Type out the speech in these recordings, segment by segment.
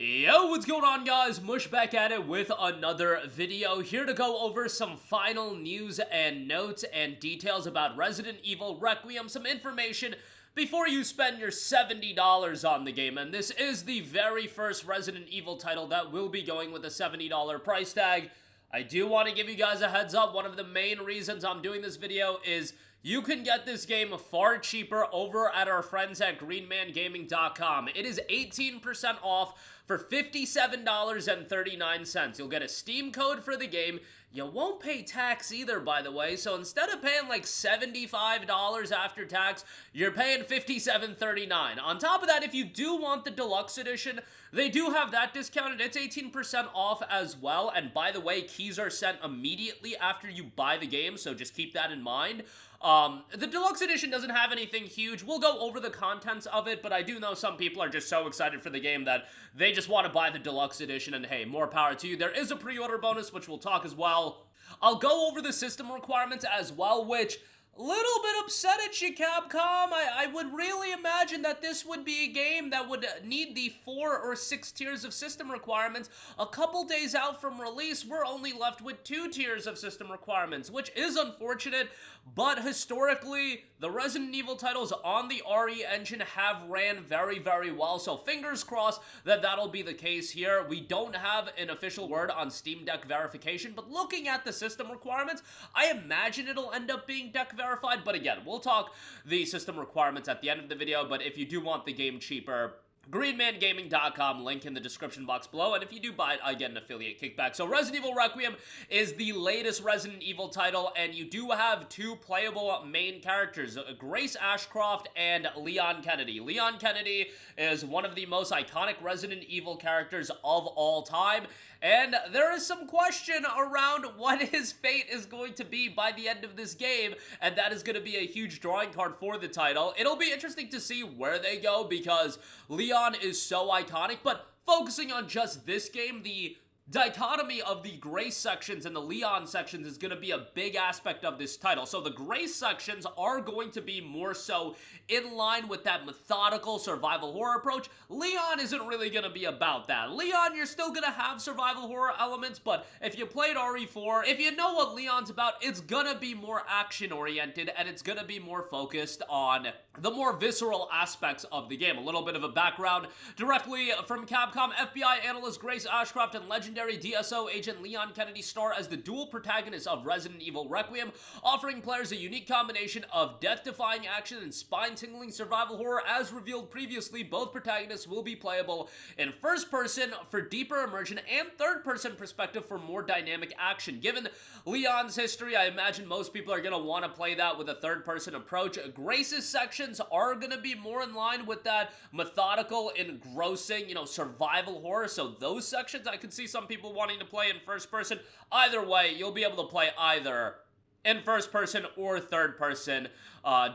Yo, what's going on, guys? Mush back at it with another video, here to go over some final news and notes and details about Resident Evil Requiem, some information before you spend your $70 on the game. And this is the very first Resident Evil title that will be going with a $70 price tag. I do want to give you guys a heads up. One of the main reasons I'm doing this video is you can get this game far cheaper over at our friends at greenmangaming.com. It is 18% off for $57.39. You'll get a Steam code for the game. You won't pay tax either, by the way, so instead of paying like $75 after tax, you're paying $57.39. On top of that, if you do want the deluxe edition, they do have that discounted. It's 18% off as well, and by the way, keys are sent immediately after you buy the game, so just keep that in mind. The deluxe edition doesn't have anything huge. We'll go over the contents of it, but I do know some people are just so excited for the game that they just want to buy the deluxe edition, and hey, more power to you. There is a pre-order bonus, which we'll talk as well. I'll go over the system requirements as well, which little bit upset at you, Capcom. I would really imagine that this would be a game that would need the 4 or 6 tiers of system requirements. A couple days out from release, we're only left with 2 tiers of system requirements, which is unfortunate, but historically, the Resident Evil titles on the RE engine have ran very, very well, so fingers crossed that that'll be the case here. We don't have an official word on Steam Deck verification, but looking at the system requirements, I imagine it'll end up being Deck verified, but again, we'll talk the system requirements at the end of the video. But if you do want the game cheaper, greenmangaming.com, link in the description box below, and if you do buy it, I get an affiliate kickback. So Resident Evil Requiem is the latest Resident Evil title, and you do have 2 playable main characters, Grace Ashcroft and Leon Kennedy. Leon Kennedy is one of the most iconic Resident Evil characters of all time, and there is some question around what his fate is going to be by the end of this game, and that is going to be a huge drawing card for the title. It'll be interesting to see where they go, because Leon is so iconic, but focusing on just this game, the dichotomy of the Grace sections and the Leon sections is going to be a big aspect of this title. So the Grace sections are going to be more so in line with that methodical survival horror approach. Leon isn't really going to be about that. Leon, you're still going to have survival horror elements, but if you played RE4, if you know what Leon's about, it's going to be more action-oriented, and it's going to be more focused on the more visceral aspects of the game. A little bit of a background directly from Capcom. FBI analyst Grace Ashcroft and legendary DSO agent Leon Kennedy star as the dual protagonists of Resident Evil Requiem, offering players a unique combination of death-defying action and spine-tingling survival horror. As revealed previously, both protagonists will be playable in first person for deeper immersion and third person perspective for more dynamic action. Given Leon's history, I imagine most people are going to want to play that with a third person approach. Grace's sections are going to be more in line with that methodical, engrossing, survival horror, so those sections I could see some people wanting to play in first person. Either way, you'll be able to play either in first person or third person,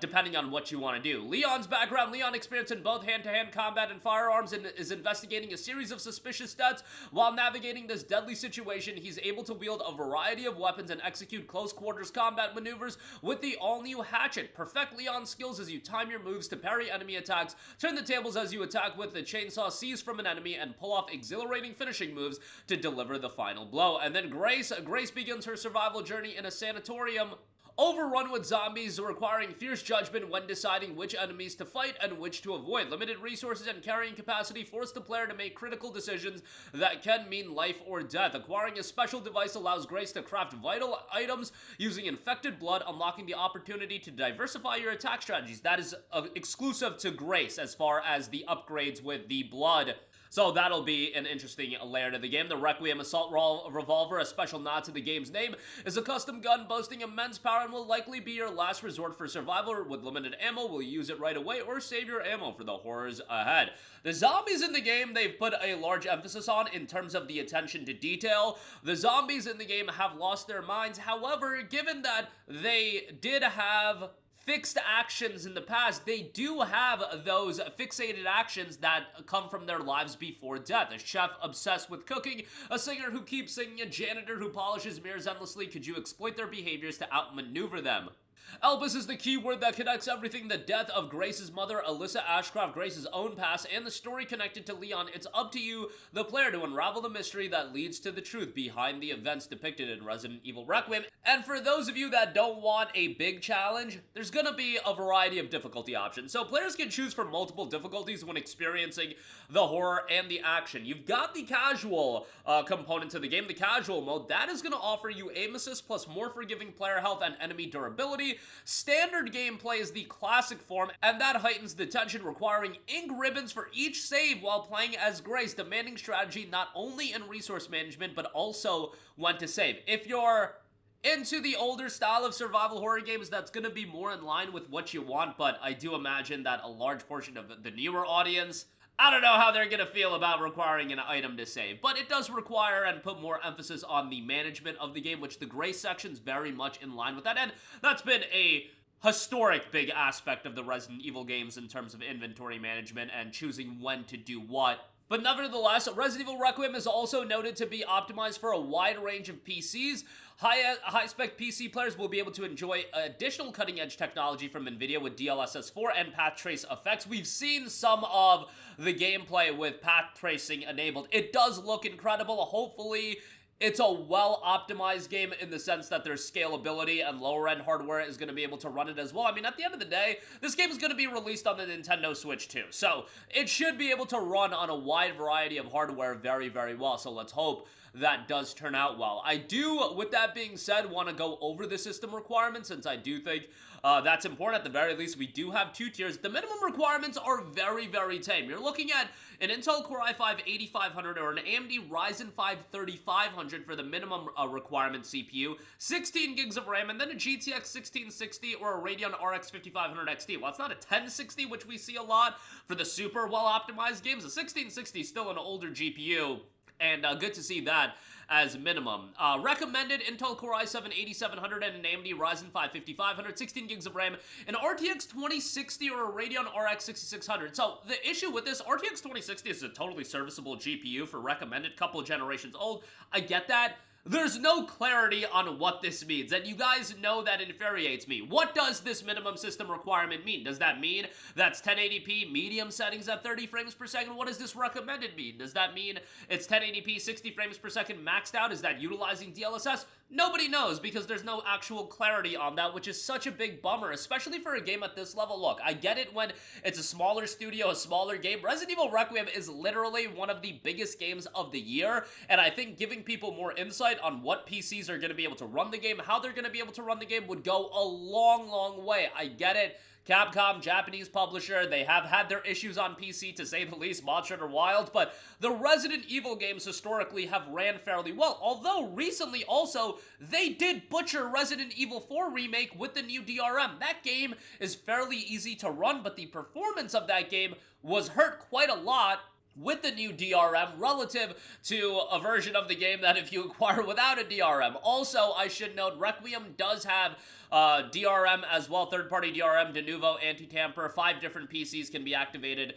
depending on what you want to do. Leon's background: Leon experienced in both hand-to-hand combat and firearms, and is investigating a series of suspicious deaths. While navigating this deadly situation, he's able to wield a variety of weapons and execute close-quarters combat maneuvers with the all-new hatchet. Perfect Leon's skills as you time your moves to parry enemy attacks, turn the tables as you attack with the chainsaw, seize from an enemy, and pull off exhilarating finishing moves to deliver the final blow. And then Grace begins her survival journey in a sanatorium overrun with zombies, requiring fierce judgment when deciding which enemies to fight and which to avoid. Limited resources and carrying capacity force the player to make critical decisions that can mean life or death. Acquiring a special device allows Grace to craft vital items using infected blood, unlocking the opportunity to diversify your attack strategies. That is exclusive to Grace as far as the upgrades with the blood. So that'll be an interesting layer to the game. The Requiem Assault Revolver, a special nod to the game's name, is a custom gun boasting immense power and will likely be your last resort for survival. With limited ammo, will you use it right away or save your ammo for the horrors ahead? The zombies in the game, they've put a large emphasis on in terms of the attention to detail. The zombies in the game have lost their minds. However, given that they did have fixed actions in the past, they do have those fixated actions that come from their lives before death. A chef obsessed with cooking, a singer who keeps singing, a janitor who polishes mirrors endlessly. Could you exploit their behaviors to outmaneuver them? Elvis is the keyword that connects everything: the death of Grace's mother, Alyssa Ashcroft, Grace's own past, and the story connected to Leon. It's up to you, the player, to unravel the mystery that leads to the truth behind the events depicted in Resident Evil Requiem. And for those of you that don't want a big challenge, there's gonna be a variety of difficulty options. So players can choose from multiple difficulties when experiencing the horror and the action. You've got the casual component to the game, the casual mode. That is gonna offer you aim assist plus more forgiving player health and enemy durability. Standard gameplay is the classic form, and that heightens the tension, requiring ink ribbons for each save while playing as Grace, demanding strategy not only in resource management, but also when to save. If you're into the older style of survival horror games, that's going to be more in line with what you want, but I do imagine that a large portion of the newer audience, I don't know how they're going to feel about requiring an item to save, but it does require and put more emphasis on the management of the game, which the Grace section's very much in line with that, and that's been a historic big aspect of the Resident Evil games in terms of inventory management and choosing when to do what. But nevertheless, Resident Evil Requiem is also noted to be optimized for a wide range of PCs. High-spec PC players will be able to enjoy additional cutting-edge technology from NVIDIA with DLSS 4 and path trace effects. We've seen some of the gameplay with path tracing enabled. It does look incredible. Hopefully, it's a well-optimized game in the sense that there's scalability and lower-end hardware is going to be able to run it as well. I mean, at the end of the day, this game is going to be released on the Nintendo Switch too, so it should be able to run on a wide variety of hardware very, very well, so let's hope that does turn out well. I do, with that being said, want to go over the system requirements, since I do think that's important. At the very least, we do have two tiers. The minimum requirements are very, very tame. You're looking at an Intel Core i5-8500 or an AMD Ryzen 5 3500 for the minimum requirement CPU, 16 gigs of RAM, and then a GTX 1660 or a Radeon RX 5500 XT. Well, it's not a 1060, which we see a lot for the super well-optimized games. The 1660 is still an older GPU, and good to see that as minimum. Recommended Intel Core i7-8700 and an AMD Ryzen 5 5500, 16 gigs of RAM, an RTX 2060 or a Radeon RX 6600. So the issue with this, RTX 2060 is a totally serviceable GPU for recommended, couple of generations old. I get that. There's no clarity on what this means, and you guys know that infuriates me. What does this minimum system requirement mean? Does that mean that's 1080p medium settings at 30 frames per second? What does this recommended mean? Does that mean it's 1080p 60 frames per second maxed out? Is that utilizing DLSS? Nobody knows, because there's no actual clarity on that, which is such a big bummer, especially for a game at this level. Look, I get it when it's a smaller studio, a smaller game. Resident Evil Requiem is literally one of the biggest games of the year, and I think giving people more insight on what PCs are going to be able to run the game, how they're going to be able to run the game, would go a long, long way. I get it. Capcom, Japanese publisher, they have had their issues on PC, to say the least, Monster Hunter Wild, but the Resident Evil games historically have ran fairly well, although recently also, they did butcher Resident Evil 4 Remake with the new DRM. That game is fairly easy to run, but the performance of that game was hurt quite a lot with the new DRM relative to a version of the game that if you acquire without a DRM. Also, I should note, Requiem does have DRM as well, third-party DRM, de novo, anti-tamper. 5 different PCs can be activated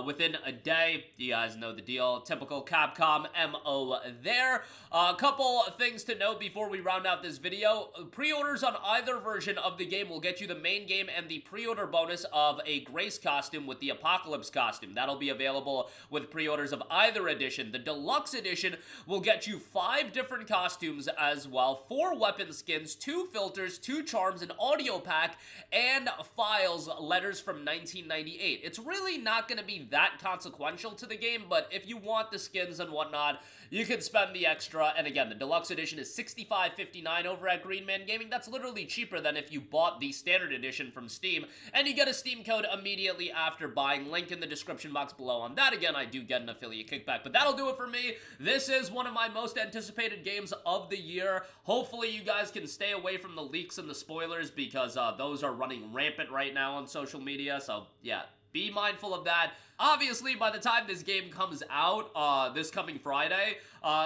within a day. You guys know the deal. Typical Capcom MO there. A couple things to note before we round out this video. Pre-orders on either version of the game will get you the main game and the pre-order bonus of a Grace costume with the Apocalypse costume. That'll be available with pre-orders of either edition. The Deluxe Edition will get you 5 different costumes as well, 4 weapon skins, 2 filters, 2 charms, an audio pack, and files, letters from 1998. It's really not going to be that consequential to the game, but if you want the skins and whatnot, you can spend the extra. And again, the Deluxe Edition is $65.59 over at Green Man Gaming. That's literally cheaper than if you bought the Standard Edition from Steam, and you get a Steam code immediately after buying. Link in the description box below on that. Again, I do get an affiliate kickback, but that'll do it for me. This is one of my most anticipated games of the year. Hopefully you guys can stay away from the leaks and the spoilers, because those are running rampant right now on social media, so yeah, be mindful of that. Obviously, by the time this game comes out, this coming Friday,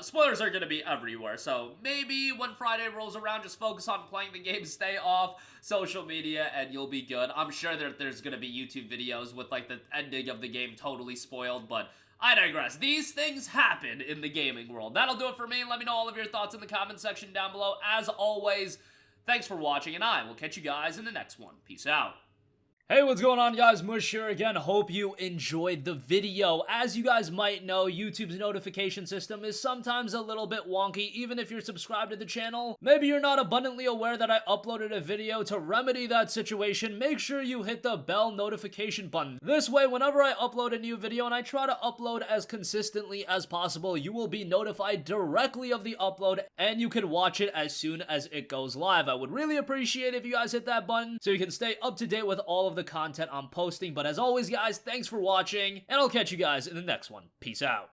spoilers are going to be everywhere, so maybe when Friday rolls around, just focus on playing the game, stay off social media, and you'll be good. I'm sure that there's going to be YouTube videos with, like, the ending of the game totally spoiled, but I digress. These things happen in the gaming world. That'll do it for me. Let me know all of your thoughts in the comment section down below. As always, Thanks for watching, and I will catch you guys in the next one. Peace out. Hey, what's going on, guys? Mush here again. Hope you enjoyed the video. As you guys might know, YouTube's notification system is sometimes a little bit wonky, even if you're subscribed to the channel. Maybe you're not abundantly aware that I uploaded a video. To remedy that situation, make sure you hit the bell notification button. This way, whenever I upload a new video, and I try to upload as consistently as possible, you will be notified directly of the upload, and you can watch it as soon as it goes live. I would really appreciate if you guys hit that button so you can stay up to date with all of the content I'm posting. But as always, guys, thanks for watching, and I'll catch you guys in the next one. Peace out.